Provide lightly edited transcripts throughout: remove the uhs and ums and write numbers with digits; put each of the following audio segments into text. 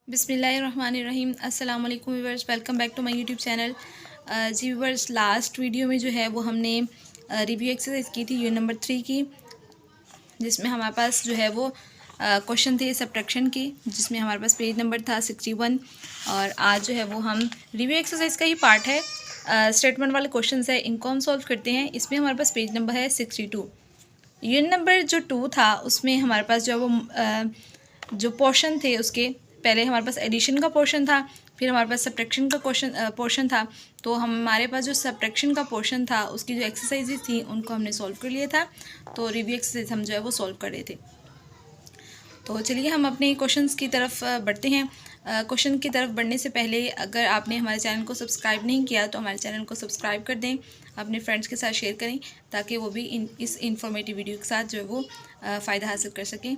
बिस्मिल्लाहिर्रहमानिर्रहीम। अस्सलाम वालेकुम viewers, welcome back to my YouTube channel. जी व्यूअर्स, लास्ट वीडियो में जो है वो हमने रिव्यू एक्सरसाइज की थी यूनिट नंबर 3 की, जिसमें हमारे पास जो है वो क्वेश्चन थे सब्ट्रैक्शन के, जिसमें हमारे पास पेज नंबर था 61। और आज जो है वो हम रिव्यू एक्सरसाइज का ही पार्ट है, स्टेटमेंट वाले क्वेश्चन है, इनको हम सॉल्व करते हैं। इसमें हमारे पास पेज नंबर है 62। यूनिट नंबर जो 2 था उसमें हमारे पास जो है वो जो पोर्शन थे उसके पहले हमारे पास एडिशन का पोर्शन था, फिर हमारे पास सब्ट्रैक्शन का पोर्शन था। तो हमारे पास जो सब्ट्रैक्शन का पोर्शन था उसकी जो एक्सरसाइजेज थी उनको हमने सॉल्व कर लिया था। तो रिव्यू एक्सरसाइज हम जो है वो सॉल्व कर रहे थे। तो चलिए हम अपने क्वेश्चंस की तरफ बढ़ते हैं। क्वेश्चन की तरफ बढ़ने से पहले अगर आपने हमारे चैनल को सब्सक्राइब नहीं किया तो हमारे चैनल को सब्सक्राइब कर दें, अपने फ्रेंड्स के साथ शेयर करें ताकि वो भी इस इंफॉर्मेटिव वीडियो के साथ जो है वो फ़ायदा हासिल कर सकें।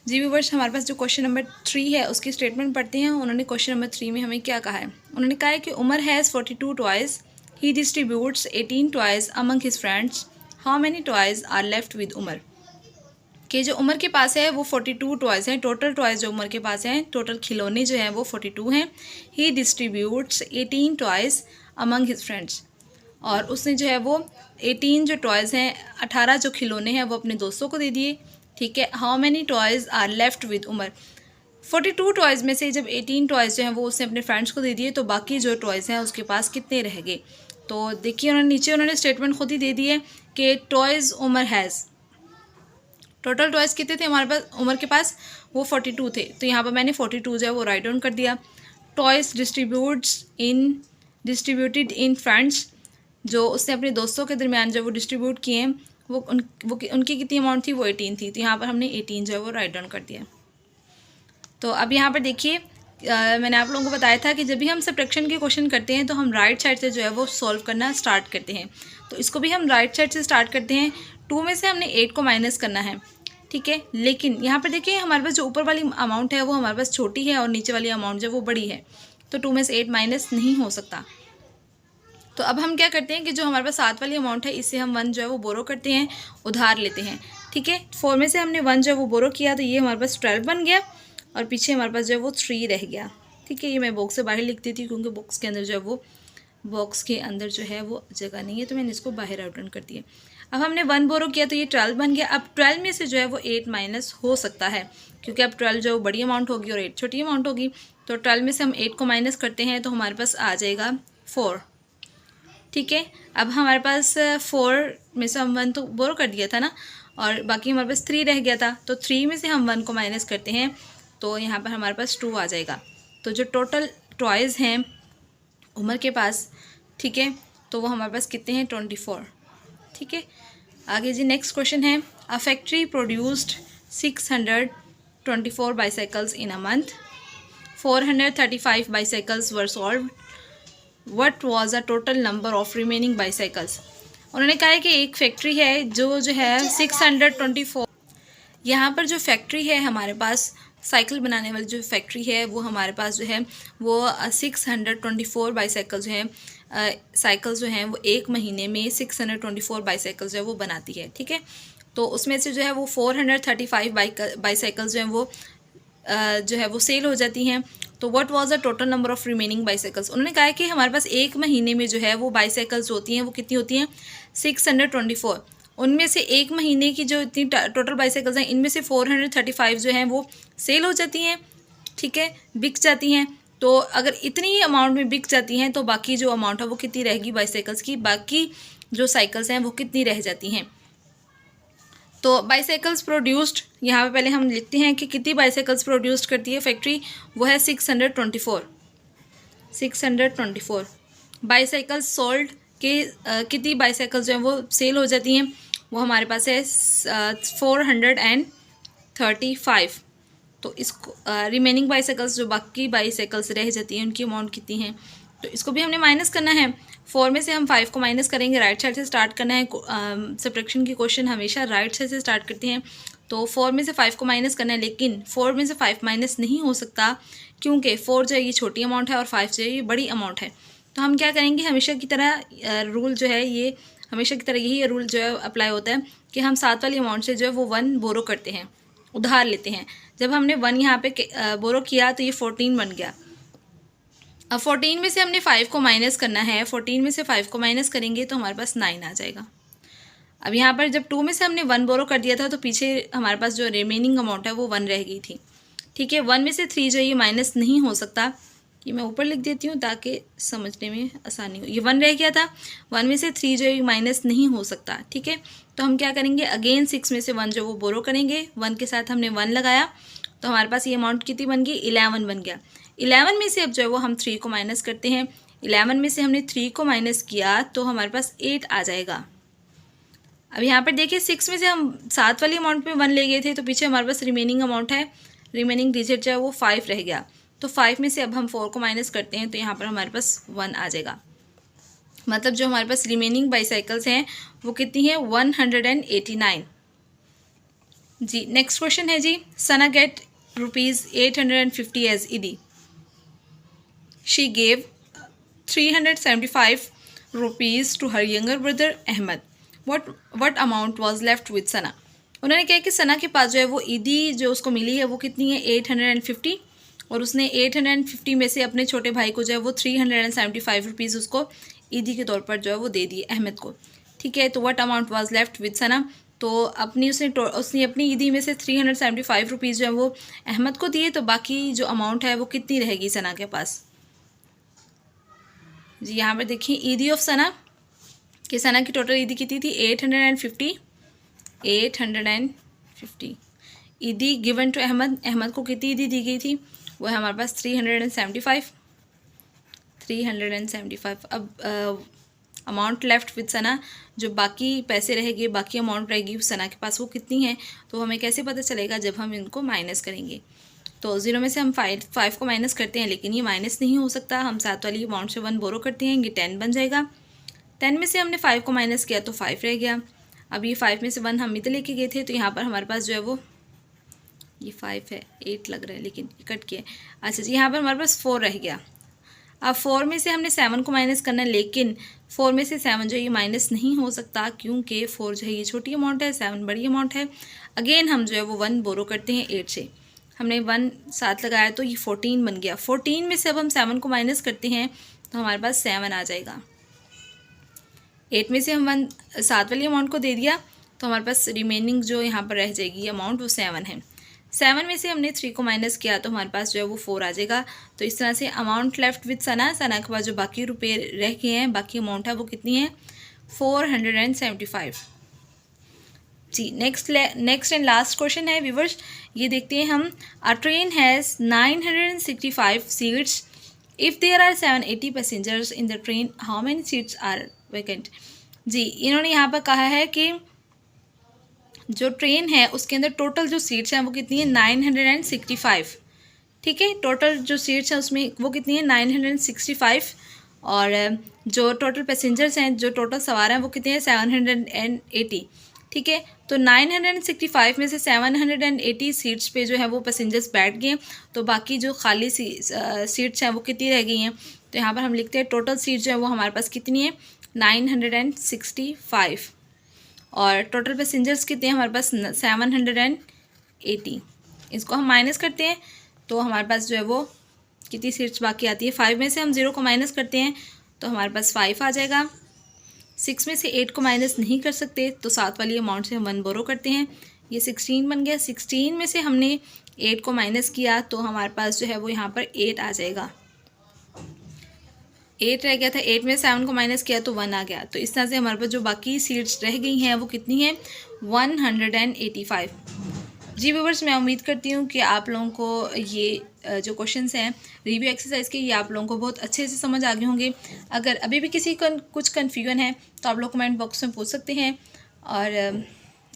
जी व्यूअर्स, हमारे पास जो क्वेश्चन नंबर 3 है उसकी स्टेटमेंट पढ़ते हैं। उन्होंने क्वेश्चन नंबर 3 में हमें क्या कहा है। उन्होंने कहा है कि Umar has 42 toys, he distributes 18 toys among his friends, how many toys are left with Umar. कि जो उमर के पास है वो 42 टॉयज़ हैं। टोटल टॉयज़ जो उमर के पास हैं, टोटल खिलौने जो हैं वो 42 हैं। He distributes 18 toys among his friends, और उसने जो है वो 18 जो टॉयज़ हैं, 18 जो खिलौने हैं वो अपने दोस्तों को दे दिए। ठीक है। How many toys are left with Umar. 42 toys में से जब 18 टॉयज़ जो हैं वो उसने अपने फ्रेंड्स को दे दिए तो बाकी जो टॉयज़ हैं उसके पास कितने रह गए। तो देखिए उन्होंने नीचे स्टेटमेंट खुद ही दे दी है कि toys Umar has, total toys कितने थे हमारे पास उमर के पास, वो 42 थे। तो यहाँ पर मैंने 42 जो है वो राइट डाउन कर दिया। टॉयज़ डिस्ट्रीब्यूटेड इन फ्रेंड्स, जो उसने अपने दोस्तों के दरमियान जो वो डिस्ट्रीब्यूट किए हैं वो उनकी कितनी अमाउंट थी, वो 18 थी। तो यहाँ पर हमने 18 जो है वो राइट डाउन कर दिया। तो अब यहाँ पर देखिए मैंने आप लोगों को बताया था कि जब भी हम सब्ट्रैक्शन के क्वेश्चन करते हैं तो हम राइट साइड से जो है वो सॉल्व करना स्टार्ट करते हैं। तो इसको भी हम राइट साइड से स्टार्ट करते हैं। 2 में से हमने 8 को माइनस करना है। ठीक है। लेकिन यहाँ पर देखिए हमारे पास जो ऊपर वाली अमाउंट है वो हमारे पास छोटी है और नीचे वाली अमाउंट जो वो बड़ी है, तो 2 में से 8 माइनस नहीं हो सकता। तो अब हम क्या करते हैं कि जो हमारे पास 7 वाली अमाउंट है इससे हम 1 जो है वो बोरो करते हैं, उधार लेते हैं। ठीक है। 4 में से हमने 1 जो है वो बोरो किया तो ये हमारे पास 12 बन गया और पीछे हमारे पास जो है वो 3 रह गया। ठीक है। ये मैं बॉक्स से बाहर लिख देती हूँ क्योंकि बॉक्स के अंदर जो है वो जगह नहीं है, तो मैंने इसको बाहर आउट कर दिया। अब हमने 1 बोरो किया तो ये 12 बन गया। अब 12 में से जो है वो 8 माइनस हो सकता है क्योंकि अब 12 जो बड़ी अमाउंट होगी और 8 छोटी अमाउंट होगी। तो 12 में से हम 8 को माइनस करते हैं तो हमारे पास आ जाएगा 4। ठीक है। अब हमारे पास 4 में से हम 1 तो बोरो कर दिया था ना, और बाकी हमारे पास 3 रह गया था। तो 3 में से हम 1 को माइनस करते हैं तो यहाँ पर हमारे पास 2 आ जाएगा। तो जो टोटल टॉयज़ हैं उमर के पास, ठीक है, तो वो हमारे पास कितने हैं, 24। ठीक है। आगे जी नेक्स्ट क्वेश्चन है, a factory produced 624 bicycles in a month, 435 bicycles were sold, what was the total number of remaining bicycles. उन्होंने कहा है कि एक फैक्ट्री है जो है 624, यहाँ पर जो फैक्ट्री है हमारे पास साइकिल बनाने वाली जो फैक्ट्री है वो हमारे पास जो है वो 624 बाईसाइकिल जो है साइकिल्स जो हैं वो एक महीने में 624 बाईसाइकिल्स जो है वो बनाती है। ठीक है। तो उसमें से जो है वो 435 बाईसाइकिल्स जो हैं वो जो है वो सेल हो जाती हैं। तो what was the total number of remaining bicycles. उन्होंने कहा है कि हमारे पास एक महीने में जो है वो बाईसाइकिल्स होती हैं वो कितनी होती हैं, 624। उनमें से एक महीने की जो इतनी टोटल बाईसाइकिल्स हैं इनमें से 435 जो हैं वो सेल हो जाती हैं। ठीक है, बिक जाती हैं। तो अगर इतनी अमाउंट में बिक जाती हैं तो बाकी जो अमाउंट है वो कितनी रहेगी बाईसाइकिल्स की, बाकी जो साइकिल्स हैं वो कितनी रह जाती हैं। तो बाईसाइकिल्स प्रोड्यूस्ड, यहाँ पे पहले हम लिखते हैं कि कितनी बाईसाइकिल्स प्रोड्यूस्ड करती है फैक्ट्री, वो है 624 बाईसाइकिल्स सोल्ड के कितनी बाईसाइकिल्स जो हैं वो सेल हो जाती हैं, वो हमारे पास है 435। तो इसको रिमेनिंग बाईसाइकिल्स जो बाकी बाईसाइकिल्स रह जाती हैं उनकी अमाउंट कितनी है, तो इसको भी हमने माइनस करना है। 4 में से हम 5 को माइनस करेंगे, राइट साइड से स्टार्ट करना है। सब्ट्रैक्शन की क्वेश्चन हमेशा राइट साइड से स्टार्ट करते हैं। तो 4 में से 5 को माइनस करना है, लेकिन 4 में से 5 माइनस नहीं हो सकता क्योंकि 4 जो है ये छोटी अमाउंट है और 5 जो है ये बड़ी अमाउंट है। तो हम क्या करेंगे, हमेशा की तरह रूल जो है ये हमेशा की तरह यही रूल जो है अप्लाई होता है कि हम 7 वाली अमाउंट से जो है वो 1 बोरो करते हैं। उधार लेते हैं। जब हमने 1 यहाँ पे बोरो किया तो ये 14 बन गया। अब 14 में से हमने 5 को माइनस करना है। 14 में से 5 को माइनस करेंगे तो हमारे पास 9 आ जाएगा। अब यहाँ पर जब 2 में से हमने 1 बोरो कर दिया था तो पीछे हमारे पास जो रिमेनिंग अमाउंट है वो 1 रह गई थी। ठीक है, 1 में से 3 जो ये माइनस नहीं हो सकता, ये मैं ऊपर लिख देती हूँ ताकि समझने में आसानी हो। ये 1 रह गया था, 1 में से 3 जो ये माइनस नहीं हो सकता। ठीक है, तो हम क्या करेंगे, अगेन 6 में से 1 जो वो बोरो करेंगे। 1 के साथ हमने 1 लगाया तो हमारे पास ये अमाउंट कितनी बन गई, 11 बन गया। 11 में से अब जो है वो हम 3 को माइनस करते हैं। 11 में से हमने 3 को माइनस किया तो हमारे पास 8 आ जाएगा। अब यहाँ पर देखिए 6 में से हम 7 वाली अमाउंट में 1 ले गए थे तो पीछे हमारे पास रिमेनिंग अमाउंट है, रिमेनिंग डिजिट जो है वो 5 रह गया। तो 5 में से अब हम 4 को माइनस करते हैं तो यहाँ पर हमारे पास 1 आ जाएगा। मतलब जो हमारे पास रिमेनिंग बाईसाइकिल्स हैं वो कितनी है, 189। जी नेक्स्ट क्वेश्चन है जी, Sana get ₹850 as Eidi. She gave ₹375 to her younger brother Ahmed. What amount was left with Sana. उन्होंने कहा कि सना के पास जो है वो ईदी जो उसको मिली है वो कितनी है, 850, और उसने 850 में से अपने छोटे भाई को जो है वो ₹375 उसको ईदी के तौर पर जो है वो दे दिए अहमद को। ठीक है, तो what amount was left with Sana, तो उसने अपनी ईदी में से ₹375 जो है वो अहमद को दिए, तो बाकी जो अमाउंट है वो कितनी रहेगी सना के पास। जी यहाँ पर देखिए ईदी ऑफ सना कि सना की टोटल ईदी कितनी थी, 850। ईदी गिवन टू अहमद, अहमद को कितनी ईदी दी गई थी, वो है हमारे पास 375। अब अमाउंट लेफ्ट विद सना, जो बाकी पैसे रहेंगे, बाकी अमाउंट रहेगी सना के पास वो कितनी है, तो हमें कैसे पता चलेगा, जब हम इनको माइनस करेंगे। तो 0 में से हम 5 को माइनस करते हैं, लेकिन ये माइनस नहीं हो सकता। हम 7 वाली अमाउंट से 1 बोरो करते हैं, ये 10 बन जाएगा। 10 में से हमने 5 को माइनस किया तो 5 रह गया। अब ये 5 में से 1 हम इधर लेके गए थे तो यहाँ पर हमारे पास जो है वो ये 5 है, 8 लग रहा है लेकिन कट किया। अच्छा जी, यहाँ पर हमारे पास 4 रह गया। अब 4 में से हमने 7 को माइनस करना है, लेकिन 4 में से 7 जो है ये माइनस नहीं हो सकता, क्योंकि 4 जो है ये छोटी अमाउंट है, 7 बड़ी अमाउंट है। अगेन हम जो है वो 1 बोरो करते हैं 8 से। हमने 1 साथ लगाया तो ये 14 बन गया। 14 में से अब हम 7 को माइनस करते हैं तो हमारे पास 7 आ जाएगा। 8 में से हम 1 7 वाली अमाउंट को दे दिया तो हमारे पास रिमेनिंग जो यहाँ पर रह जाएगी अमाउंट वो 7 है। 7 में से हमने 3 को माइनस किया तो हमारे पास जो है वो 4 आ जाएगा। तो इस तरह से अमाउंट लेफ्ट विद सना, सना के पास जो बाकी रुपये रह गए हैं, बाकी अमाउंट है वो कितनी है, 475। जी नेक्स्ट एंड लास्ट क्वेश्चन है व्यूवर्स, ये देखते हैं हम। A train has 965 seats. If there are 780 passengers in the train, how many seats are vacant. जी इन्होंने यहाँ पर कहा है कि जो ट्रेन है उसके अंदर टोटल जो सीट्स हैं वो कितनी है, 965। ठीक है, टोटल जो सीट्स हैं उसमें वो कितनी है, 965, और जो टोटल पैसेंजर्स हैं, जो टोटल सवार हैं वो कितने हैं, 780। ठीक है, तो 965 में से 780 सीट्स पे जो है वो पैसेंजर्स बैठ गए, तो बाकी जो खाली सीट्स हैं वो कितनी रह गई हैं। तो यहाँ पर हम लिखते हैं टोटल सीट जो है वो हमारे पास कितनी है, 965, और टोटल पैसेंजर्स कितने हैं हमारे पास, 780। इसको हम माइनस करते हैं तो हमारे पास जो है वो कितनी सीट्स बाकी आती है। 5 में से हम 0 को माइनस करते हैं तो हमारे पास 5 आ जाएगा। 6 में से 8 को माइनस नहीं कर सकते तो 7 वाली अमाउंट से हम 1 बोरो करते हैं, ये 16 बन गया। 16 में से हमने 8 को माइनस किया तो हमारे पास जो है वो यहाँ पर 8 आ जाएगा। 8 रह गया था, 8 में 7 को माइनस किया तो 1 आ गया। तो इस तरह से हमारे पास जो बाकी सीट्स रह गई हैं वो कितनी हैं, 185। जी व्यूअर्स, मैं उम्मीद करती हूँ कि आप लोगों को ये जो क्वेश्चंस हैं रिव्यू एक्सरसाइज के, ये आप लोगों को बहुत अच्छे से समझ आ गए होंगे। अगर अभी भी किसी को कुछ कन्फ्यूजन है तो आप लोग कमेंट बॉक्स में पूछ सकते हैं, और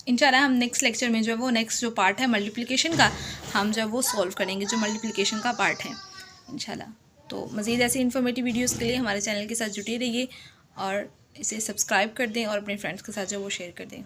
इंशाल्लाह हम नेक्स्ट लेक्चर में जो है वो नेक्स्ट जो पार्ट है मल्टीप्लिकेशन का, हम जो है वो सॉल्व करेंगे, जो मल्टीप्लिकेशन का पार्ट है इंशाल्लाह। तो मज़ीद ऐसी इन्फॉर्मेटिव वीडियोज़ के लिए हमारे चैनल के साथ जुटे रहिए और इसे सब्सक्राइब कर दें और अपने फ्रेंड्स के साथ जो वो शेयर कर दें।